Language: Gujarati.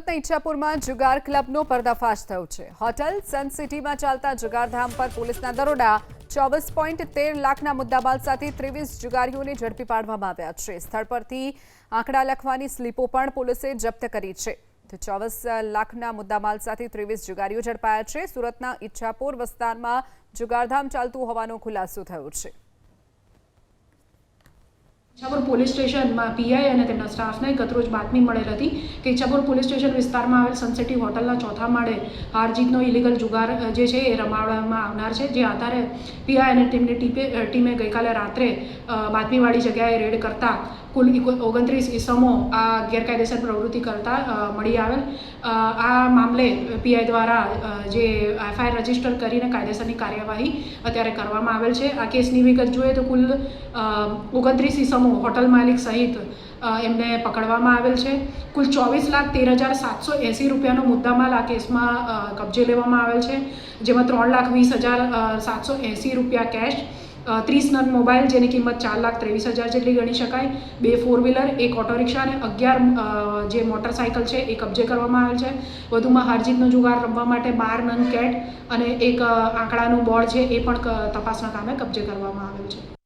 સુરતના ઈચ્છાપુરમાં જુગાર ક્લબનો પર્દાફાશ થયો છે। હોટલ સન સિટીમાં ચાલતા જુગારધામ પર પોલીસના દરોડા 24.13 લાખના મુદ્દામાલ સાથે 23 જુગારીઓને ઝડપી પાડવામાં આવ્યા છે। સ્થળ પરથી આંકડા લખવાની સ્લીપો પણ પોલીસે જપ્ત કરી છે। તો 24 લાખના મુદ્દામાલ સાથે 23 જુગારીઓ ઝડપાયા છે। સુરતના ઈચ્છાપુર વિસ્તારમાં જુગારધામ ચાલતું હોવાનો ખુલાસો થયો છે। ઈચ્છાપુર પોલીસ સ્ટેશનમાં પીઆઈ અને તેમના સ્ટાફને ગતરોજ બાતમી મળેલ હતી કે ઈચ્છાપુર પોલીસ સ્ટેશન વિસ્તારમાં આવેલ સનસિટી હોટલના ચોથા માળે હાર-જીતનો ઇલીગલ જુગાર જે છે એ રમાડવામાં આવનાર છે। જે આધારે પીઆઈ અને તેમની ટીમે ગઈકાલે રાત્રે બાતમીવાળી જગ્યાએ રેડ કરતા કુલ 29 ઇસમો આ ગેરકાયદેસર પ્રવૃત્તિ કરતા મળી આવેલ। આ મામલે પીઆઈ દ્વારા જે એફઆઈઆર રજીસ્ટર કરીને કાયદેસરની કાર્યવાહી અત્યારે કરવામાં આવેલ છે। આ કેસની વિગત જોઈએ તો કુલ 29 ઇસમો હોટલ માલિક સહિત એમને પકડવામાં આવેલ છે। કુલ 24,13,780 રૂપિયાનો મુદ્દામાલ આ કેસમાં કબજે લેવામાં આવેલ છે, જેમાં 3,20,780 રૂપિયા કેશ, 30 નંગ મોબાઈલ જેની કિંમત 4,23,000 જેટલી ગણી શકાય, 2 4 વ્હીલર, 1 ઓટો રિક્ષા અને 11 જે મોટરસાઇકલ છે એ કબજે કરવામાં આવેલ છે। વધુમાં હારજીતનો જુગાર રમવા માટે 12 નંગ કેટ અને એક આંકડાનું બોર્ડ છે એ પણ તપાસના કામે કબજે કરવામાં આવેલ છે।